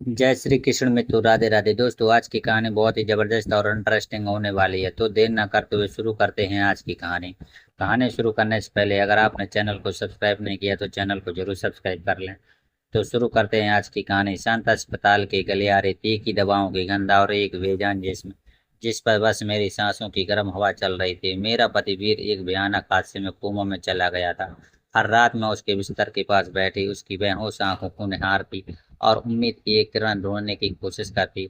जय श्री कृष्ण मित्रों, राधे राधे। दोस्तों, आज की कहानी बहुत ही जबरदस्त और इंटरेस्टिंग होने वाली है। तो देर ना करते हुए शुरू करते हैं आज की कहानी। कहानी शुरू करने से पहले अगर आपने चैनल को सब्सक्राइब नहीं किया तो चैनल को जरूर सब्सक्राइब कर लें। तो शुरू करते हैं आज की कहानी। शांत अस्पताल के गलियारे, तीखी दवाओं की गंध और एक बेजान जिस्म जिस पर बस मेरी सांसों की गर्म हवा चल रही थी। मेरा पति वीर एक भयानक हादसे में कोमा में चला गया था। हर रात मैं उसके बिस्तर के पास बैठी उसकी बेहोश आंखों को निहारती और उम्मीद की एक किरण ढूंढने की कोशिश करती।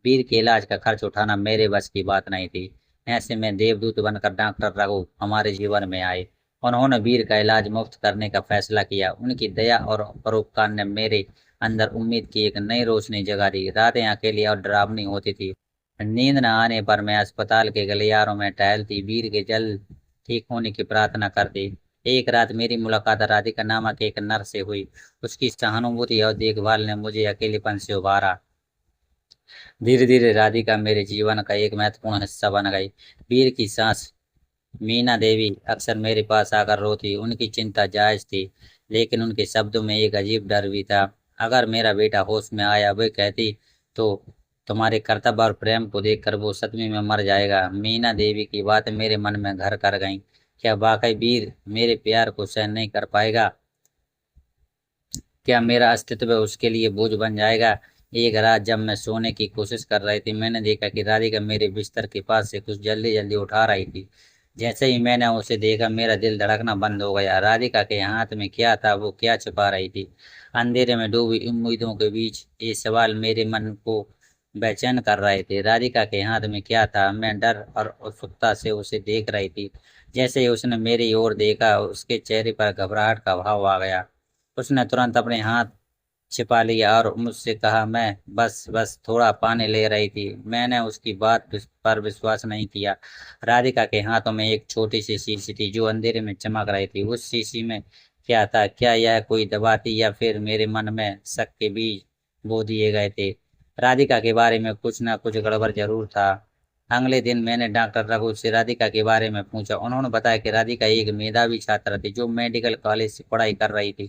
वीर के इलाज का खर्च उठाना मेरे बस की बात नहीं थी। ऐसे में देवदूत बनकर डॉक्टर रघु हमारे जीवन में आए। उन्होंने वीर का इलाज मुफ्त करने का फैसला किया। उनकी दया और परोपकार ने मेरे अंदर उम्मीद की एक नई रोशनी जगा दी। रातें अकेली और डरावनी होती थी। नींद न आने पर मैं अस्पताल के गलियारों में टहलती, वीर के जल्द ठीक होने की प्रार्थना करती। एक रात मेरी मुलाकात राधिका नामक एक नर्स से हुई। उसकी सहानुभूति और देखभाल ने मुझे अकेलेपन से उबारा। धीरे धीरे राधिका मेरे जीवन का एक महत्वपूर्ण हिस्सा बन गई। वीर की सास मीना देवी अक्सर मेरे पास आकर रोती। उनकी चिंता जायज थी, लेकिन उनके शब्दों में एक अजीब डर भी था। अगर मेरा बेटा होश में आया, वे कहती, तो तुम्हारे कर्तव्य और प्रेम को देखकर वो सदमे में मर जाएगा। मीना देवी की बातें मेरे मन में घर कर गईं। क्या वाकई वीर मेरे प्यार को सहन नहीं कर पाएगा? क्या मेरा अस्तित्व उसके लिए बोझ बन जाएगा? एक रात जब मैं सोने की कोशिश कर रही थी, मैंने देखा कि राधिका मेरे बिस्तर के पास से कुछ जल्दी जल्दी उठा रही थी। जैसे ही मैंने उसे देखा, मेरा दिल धड़कना बंद हो गया। राधिका के हाथ में क्या था? वो क्या छुपा रही थी? अंधेरे में डूबी उम्मीदों के बीच ये सवाल मेरे मन को बेचैन कर रहे थे। राधिका के हाथ में क्या था? मैं डर और उत्सुकता से उसे देख रही थी। जैसे ही उसने मेरी ओर देखा, उसके चेहरे पर घबराहट का भाव आ गया। उसने तुरंत अपने हाथ छिपा लिया और मुझसे कहा, मैं बस बस थोड़ा पानी ले रही थी। मैंने उसकी पर विश्वास नहीं किया। राधिका के हाथों में एक छोटी सी शीशी थी जो अंधेरे में चमक रही थी। उस शीशी में क्या था? क्या यह कोई दवा थी या फिर मेरे मन में शक के बीज बो दिए गए थे? राधिका के बारे में कुछ ना कुछ गड़बड़ जरूर था। अगले दिन मैंने डॉक्टर रघु से राधिका के बारे में पूछा। उन्होंने बताया कि राधिका एक मेधावी छात्रा थी जो मेडिकल कॉलेज से पढ़ाई कर रही थी।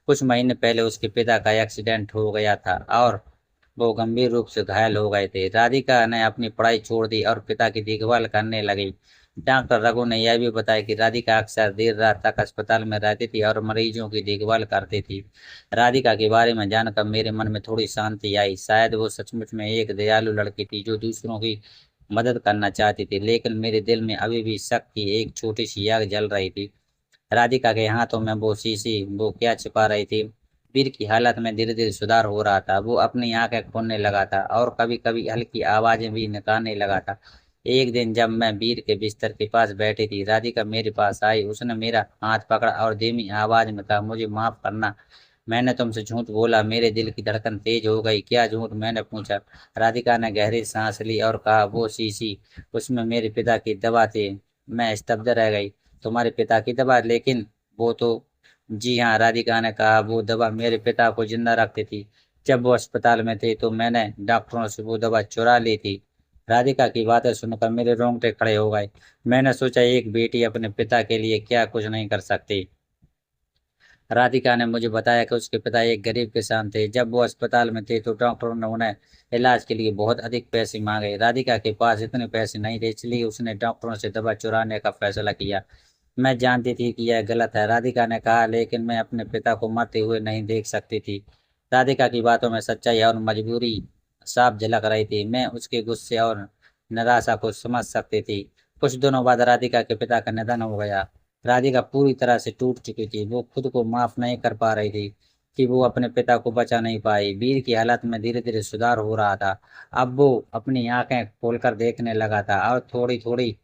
कुछ महीने पहले उसके पिता का एक्सीडेंट हो गया था और वो गंभीर रूप से घायल हो गए थे। राधिका ने अपनी पढ़ाई छोड़ दी और पिता की देखभाल करने लगी। डॉक्टर रघु ने यह भी बताया कि राधिका अक्सर देर रात तक अस्पताल में रहती थी और मरीजों की देखभाल करती थी। राधिका के बारे में जानकर मेरे मन में थोड़ी शांति आई। शायद वो सचमुच में एक दयालु लड़की थी जो दूसरों की मदद करना चाहती थी। लेकिन मेरे दिल में अभी भी शक की एक छोटी सी आग जल रही थी। राधिका के हाथों में वो शीशी, वो क्या छिपा रही थी? वीर की हालत में धीरे धीरे सुधार हो रहा था। वो अपनी आंखें खोलने लगा था और कभी कभी हल्की आवाजें भी निकालने लगा था। एक दिन जब मैं वीर के बिस्तर के पास बैठी थी, राधिका मेरे पास आई। उसने मेरा हाथ पकड़ा और धीमी आवाज में कहा, मुझे माफ करना, मैंने तुमसे झूठ बोला। मेरे दिल की धड़कन तेज हो गई। क्या झूठ? मैंने पूछा। राधिका ने गहरी सांस ली और कहा, वो शीशी, उसमें मेरे पिता की दवा थी। मैं स्तब्ध रह गई। तुम्हारे पिता की दवा? लेकिन वो तो। जी हाँ, राधिका ने कहा, वो दवा मेरे पिता को जिंदा रखती थी। जब वो अस्पताल में थे तो मैंने डॉक्टरों से वो दवा चुरा ली थी। राधिका की बातें सुनकर मेरे रोंगटे खड़े हो गए। मैंने सोचा, एक बेटी अपने पिता के लिए क्या कुछ नहीं कर सकती? राधिका ने मुझे बताया कि उसके पिता एक गरीब किसान थे। जब वो अस्पताल में थे तो डॉक्टरों ने उन्हें इलाज के लिए बहुत अधिक पैसे मांगे। राधिका के पास इतने पैसे नहीं थे, इसलिए उसने डॉक्टरों से दवा चुराने का फैसला किया। मैं जानती थी कि यह गलत है, राधिका ने कहा, लेकिन मैं अपने पिता को मरते हुए नहीं देख सकती थी। राधिका की बातों में सच्चाई और मजबूरी साफ झलक रही थी। मैं उसके गुस्से और निराशा को समझ सकती थी। कुछ दिनों बाद राधिका के पिता का निधन हो गया। राधिका पूरी तरह से टूट चुकी थी। वो खुद को माफ नहीं कर पा रही थी कि वो अपने पिता को बचा नहीं पाई। वीर की हालत में धीरे धीरे सुधार हो रहा था। अब वो अपनी आंखें खोलकर देखने लगा था और थोड़ी थोड़ी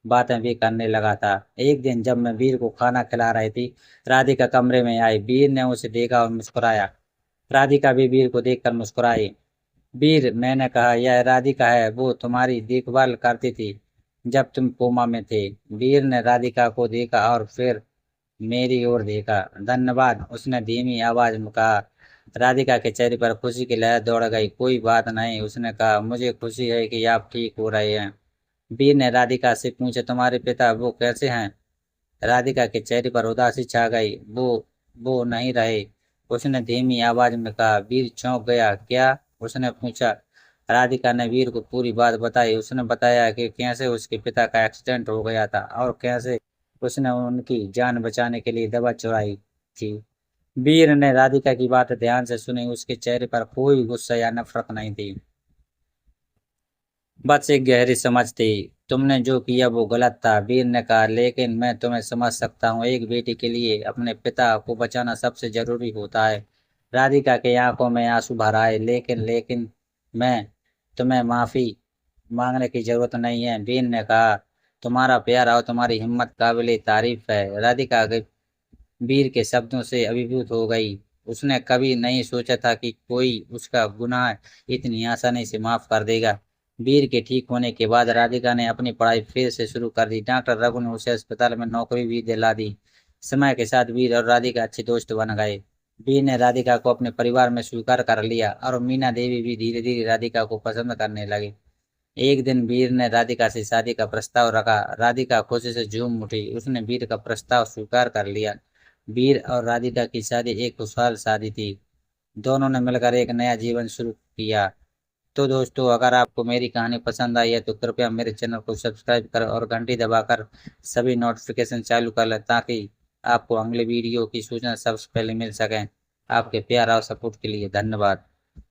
बातें भी करने लगा था। एक दिन जब मैं वीर को खाना खिला रही थी, राधिका कमरे में आई। वीर ने उसे देखा और मुस्कुराया। राधिका भी वीर को देखकर मुस्कुराई। वीर, मैंने कहा, यह राधिका है, वो तुम्हारी देखभाल करती थी जब तुम कोमा में थे। वीर ने राधिका को देखा और फिर मेरी ओर देखा। धन्यवाद, उसने धीमी आवाज में कहा। राधिका के चेहरे पर खुशी की लहर दौड़ गई। कोई बात नहीं, उसने कहा, मुझे खुशी है कि आप ठीक हो रहे हैं। वीर ने राधिका से पूछा, तुम्हारे पिता वो कैसे हैं? राधिका के चेहरे पर उदासी छा गई। वो नहीं रहे, उसने धीमी आवाज में कहा। वीर चौंक गया। क्या? उसने पूछा। राधिका ने वीर को पूरी बात बताई। उसने बताया कि कैसे उसके पिता का एक्सीडेंट हो गया था और कैसे उसने उनकी जान बचाने के लिए दवा चुराई थी। वीर ने राधिका की बात ध्यान से सुनी। उसके चेहरे पर कोई गुस्सा या नफरत नहीं थी, बस एक गहरी समझ थी। तुमने जो किया वो गलत था, वीर ने कहा, लेकिन मैं तुम्हें समझ सकता हूँ। एक बेटी के लिए अपने पिता को बचाना सबसे जरूरी होता है। राधिका के आंखों में आंसू भर आए। लेकिन मैं तुम्हें माफी मांगने की जरूरत नहीं है, वीर ने कहा। तुम्हारा प्यार और तुम्हारी हिम्मत काबिल तारीफ है। राधिका के वीर के शब्दों से अभिभूत हो गई। उसने कभी नहीं सोचा था कि कोई उसका गुनाह इतनी आसानी से माफ कर देगा। वीर के ठीक होने के बाद राधिका ने अपनी पढ़ाई फिर से शुरू कर दी। डॉक्टर रघु ने उसे अस्पताल में नौकरी भी दिला दी। समय के साथ वीर और राधिका अच्छे दोस्त बन गए। वीर ने राधिका को अपने परिवार में स्वीकार कर लिया और मीना देवी भी धीरे धीरे राधिका को पसंद करने लगी। एक दिन वीर ने राधिका से शादी का प्रस्ताव रखा। राधिका खुशी से झूम उठी। उसने वीर का प्रस्ताव स्वीकार कर लिया। वीर और राधिका की शादी एक खुशहाल शादी थी। दोनों ने मिलकर एक नया जीवन शुरू किया। तो दोस्तों, अगर आपको मेरी कहानी पसंद आई है तो कृपया मेरे चैनल को सब्सक्राइब करें और घंटी दबाकर सभी नोटिफिकेशन चालू कर लें, ताकि आपको अगले वीडियो की सूचना सबसे पहले मिल सकें। आपके प्यार और सपोर्ट के लिए धन्यवाद।